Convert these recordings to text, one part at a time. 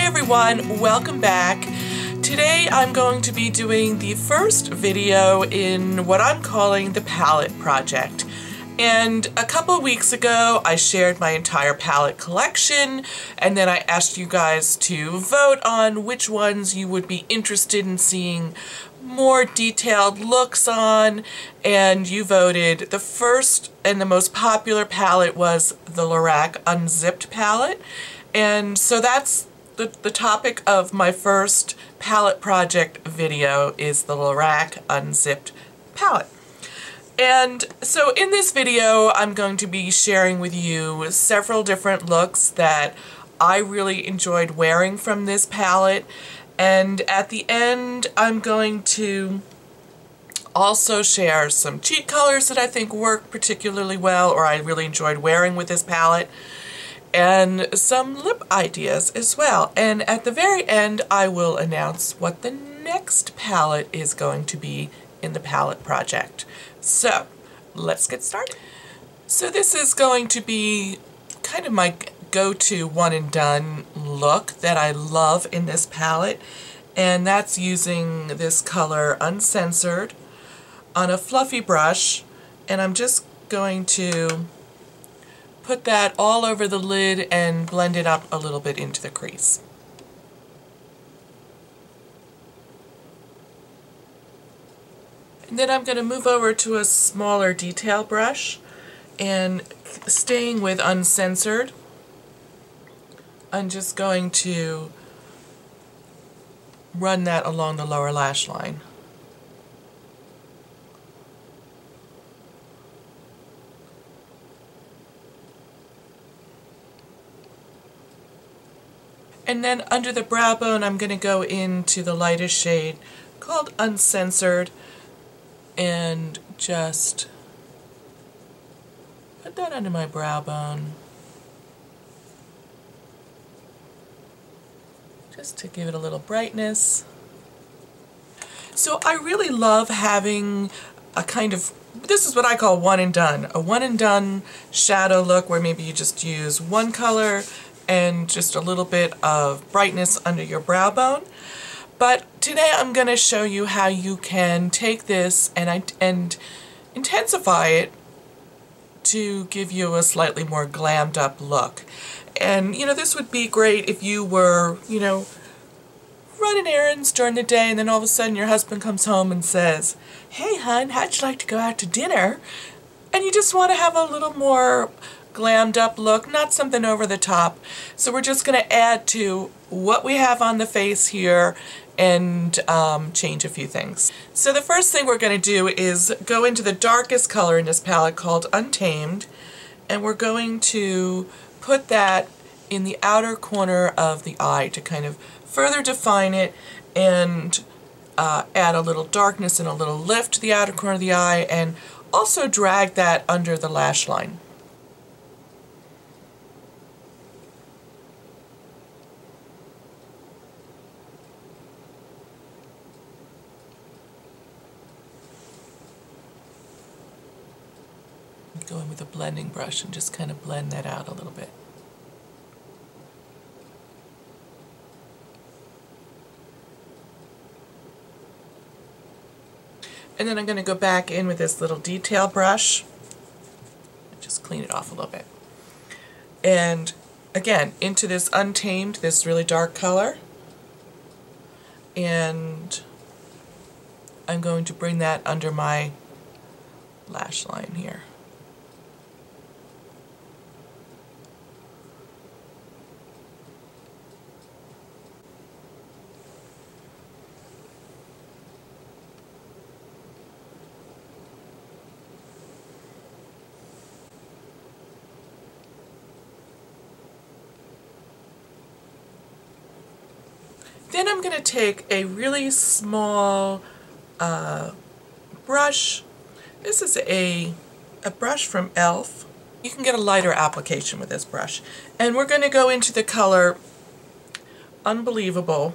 everyone, welcome back. Today I'm going to be doing the first video in what I'm calling the palette project. And a couple weeks ago I shared my entire palette collection, and then I asked you guys to vote on which ones you would be interested in seeing more detailed looks on, and you voted. The first and the most popular palette was the Lorac Unzipped palette, and so that's the topic of my first palette project video is the Lorac Unzipped palette. And so in this video I'm going to be sharing with you several different looks that I really enjoyed wearing from this palette, and at the end I'm going to also share some cheat colors that I think work particularly well or I really enjoyed wearing with this palette, and some lip ideas as well. And at the very end I will announce what the next palette is going to be in the palette project. So let's get started. So this is going to be kind of my go-to one and done look that I love in this palette, and that's using this color Uncensored on a fluffy brush, and I'm just going to put that all over the lid and blend it up a little bit into the crease. And then I'm going to move over to a smaller detail brush, and staying with Uncensored, I'm just going to run that along the lower lash line. And then under the brow bone I'm going to go into the lightest shade called Uncensored and just put that under my brow bone just to give it a little brightness. So I really love having a kind of, this is what I call one and done, a one and done shadow look where maybe you just use one color and just a little bit of brightness under your brow bone. But today I'm going to show you how you can take this and intensify it to give you a slightly more glammed up look. And you know, this would be great if you were, you know, running errands during the day and then all of a sudden your husband comes home and says, "Hey hun, how'd you like to go out to dinner?" And you just want to have a little more glammed up look, not something over the top. So we're just going to add to what we have on the face here and change a few things. So the first thing we're going to do is go into the darkest color in this palette called Untamed, and we're going to put that in the outer corner of the eye to kind of further define it and add a little darkness and a little lift to the outer corner of the eye, and also drag that under the lash line. Go in with a blending brush and just kind of blend that out a little bit. And then I'm going to go back in with this little detail brush and just clean it off a little bit. And again, into this Untamed, this really dark color. And I'm going to bring that under my lash line here. Then I'm going to take a really small brush. This is a brush from e.l.f. You can get a lighter application with this brush. And we're going to go into the color Unbelievable.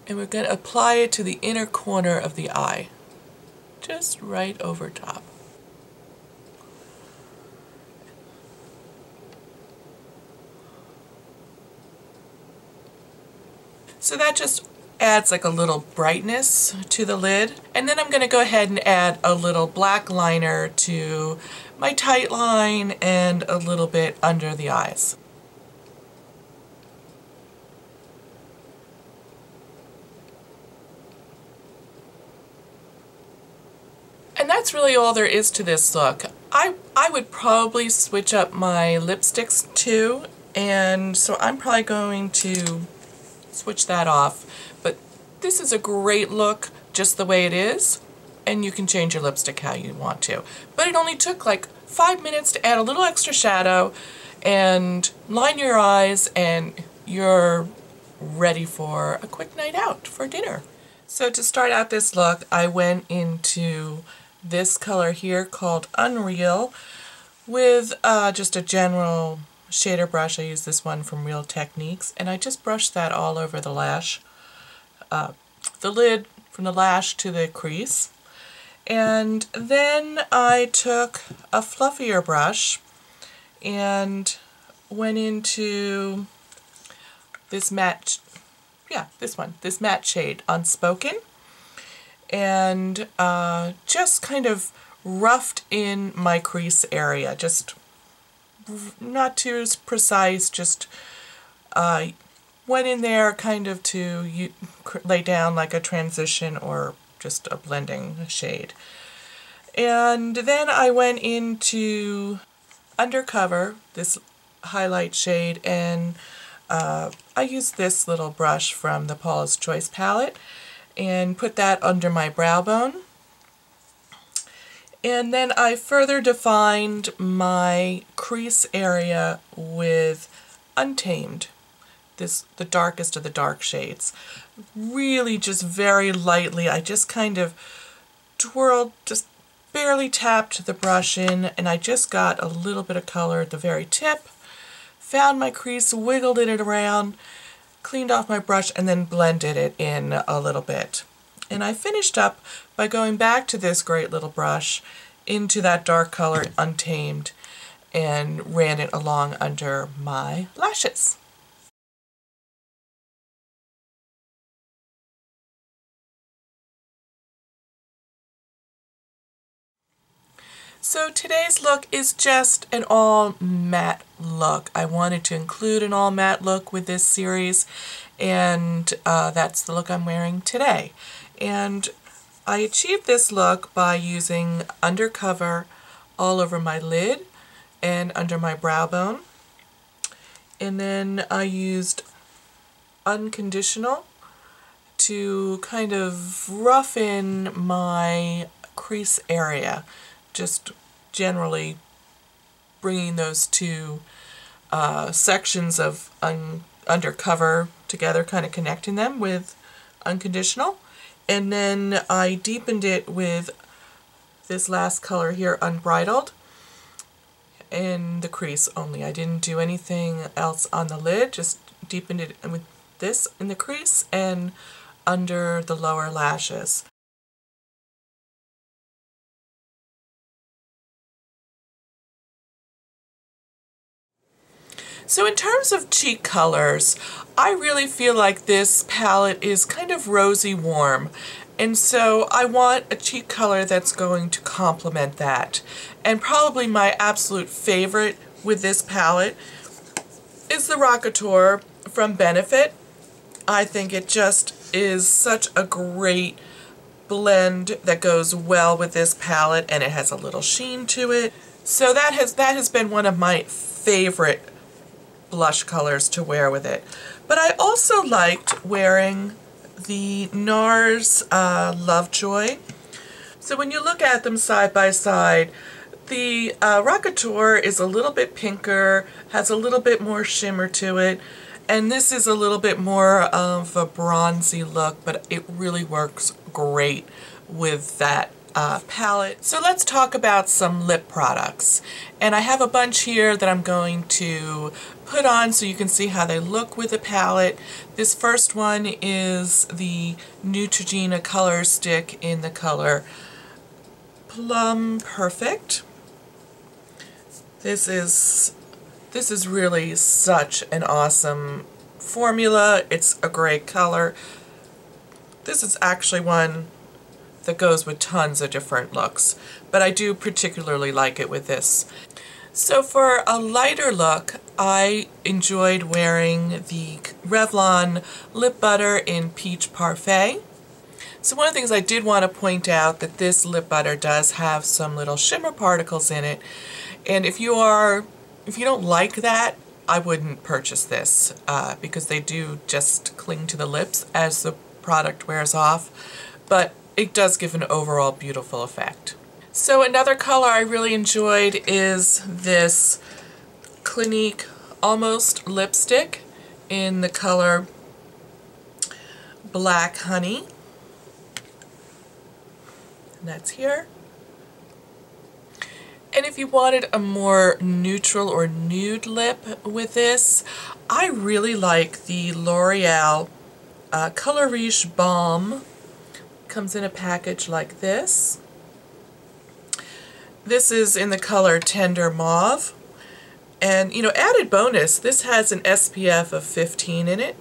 And we're going to apply it to the inner corner of the eye. Just right over top. So that just adds like a little brightness to the lid. And then I'm going to go ahead and add a little black liner to my tight line and a little bit under the eyes. And that's really all there is to this look. I would probably switch up my lipsticks too, and so I'm probably going to switch that off. But this is a great look just the way it is, and you can change your lipstick how you want to. But it only took like 5 minutes to add a little extra shadow and line your eyes, and you're ready for a quick night out for dinner. So to start out this look, I went into this color here called Unreal with just a general shader brush. I use this one from Real Techniques, and I just brushed that all over the lash, the lid from the lash to the crease. And then I took a fluffier brush and went into this matte, this matte shade, Unspoken, and just kind of roughed in my crease area, just not too precise, just went in there kind of to lay down like a transition or just a blending shade. And then I went into Undercover, this highlight shade, and I used this little brush from the Paula's Choice palette and put that under my brow bone. And then I further defined my crease area with Untamed, the darkest of the dark shades. Really just very lightly, I just kind of twirled, just barely tapped the brush in, and I just got a little bit of color at the very tip, found my crease, wiggled it around, cleaned off my brush, and then blended it in a little bit. And I finished up by going back to this great little brush into that dark color, Untamed, and ran it along under my lashes. So today's look is just an all matte look. I wanted to include an all matte look with this series, and that's the look I'm wearing today. And I achieved this look by using Undercover all over my lid and under my brow bone. And then I used Unconditional to kind of rough in my crease area, just generally bringing those two sections of Undercover together, kind of connecting them with Unconditional. And then I deepened it with this last color here, Unbridled, in the crease only. I didn't do anything else on the lid, just deepened it with this in the crease and under the lower lashes. So in terms of cheek colors, I really feel like this palette is kind of rosy warm, and so I want a cheek color that's going to complement that. And probably my absolute favorite with this palette is the Rockateur from Benefit. I think it just is such a great blend that goes well with this palette, and it has a little sheen to it. So that has been one of my favorite blush colors to wear with it. But I also liked wearing the Nars Lovejoy. So when you look at them side by side, the Rockateur is a little bit pinker, has a little bit more shimmer to it, and this is a little bit more of a bronzy look, but it really works great with that palette. So let's talk about some lip products. And I have a bunch here that I'm going to put on so you can see how they look with the palette. This first one is the Neutrogena color stick in the color Plum Perfect. This is really such an awesome formula. It's a great color. This is actually one that goes with tons of different looks, but I do particularly like it with this. So for a lighter look, I enjoyed wearing the Revlon lip butter in Peach Parfait. So one of the things I did want to point out that this lip butter does have some little shimmer particles in it, and if you don't like that, I wouldn't purchase this because they do just cling to the lips as the product wears off, but it does give an overall beautiful effect. So another color I really enjoyed is this Clinique Almost lipstick in the color Black Honey. And that's here. And if you wanted a more neutral or nude lip with this, I really like the L'Oreal Color Riche Balm. Comes in a package like this. This is in the color Tender Mauve. And, you know, added bonus, this has an SPF of 15 in it.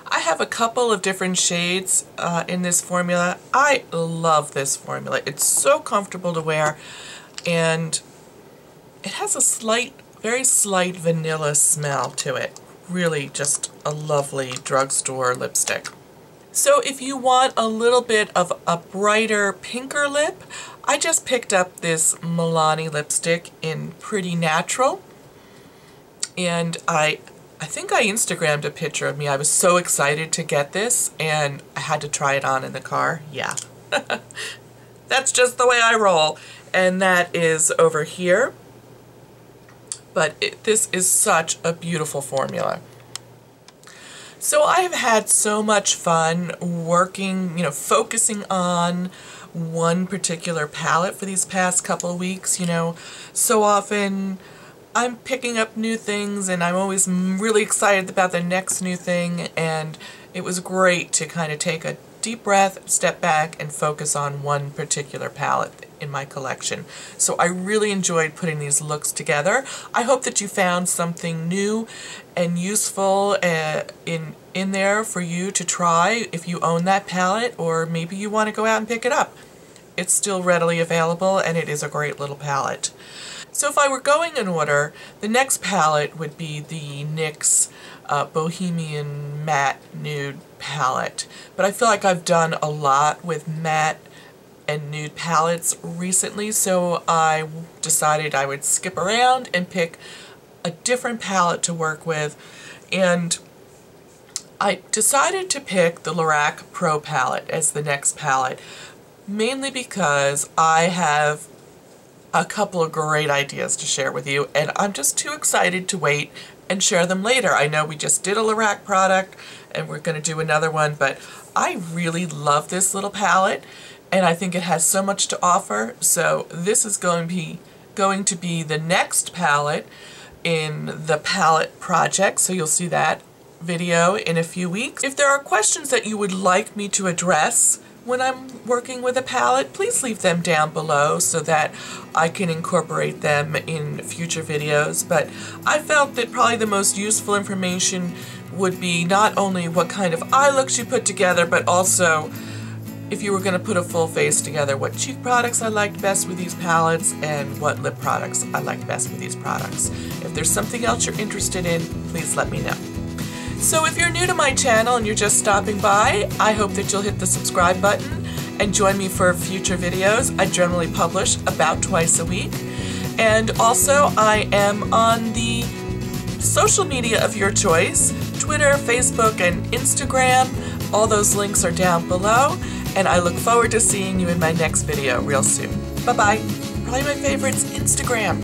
I have a couple of different shades in this formula. I love this formula. It's so comfortable to wear, and it has a very slight vanilla smell to it. Really just a lovely drugstore lipstick. So if you want a little bit of a brighter, pinker lip, I just picked up this Milani lipstick in Pretty Natural. And I think I Instagrammed a picture of me. I was so excited to get this, and I had to try it on in the car. Yeah. That's just the way I roll. And that is over here. But this is such a beautiful formula. So I have had so much fun working, you know, focusing on one particular palette for these past couple of weeks. You know, so often I'm picking up new things and I'm always really excited about the next new thing, and it was great to kind of take a deep breath, step back, and focus on one particular palette in my collection. So I really enjoyed putting these looks together. I hope that you found something new and useful in there for you to try if you own that palette, or maybe you want to go out and pick it up. It's still readily available, and it is a great little palette. So if I were going in order, the next palette would be the NYX Bohemian Matte Nude palette. But I feel like I've done a lot with matte and nude palettes recently, so I decided I would skip around and pick a different palette to work with. And I decided to pick the Lorac Pro palette as the next palette, mainly because I have a couple of great ideas to share with you, and I'm just too excited to wait and share them later. I know we just did a Lorac product and we're going to do another one, but I really love this little palette and I think it has so much to offer. So this is going to be the next palette in the palette project, so you'll see that video in a few weeks. If there are questions that you would like me to address when I'm working with a palette, please leave them down below so that I can incorporate them in future videos. But I felt that probably the most useful information would be not only what kind of eye looks you put together, but also if you were going to put a full face together, what cheek products I liked best with these palettes and what lip products I liked best with these products. If there's something else you're interested in, please let me know. So if you're new to my channel and you're just stopping by, I hope that you'll hit the subscribe button and join me for future videos. I generally publish about twice a week. And also I am on the social media of your choice, Twitter, Facebook, and Instagram. All those links are down below, and I look forward to seeing you in my next video real soon. Bye-bye. Probably my favorite's Instagram.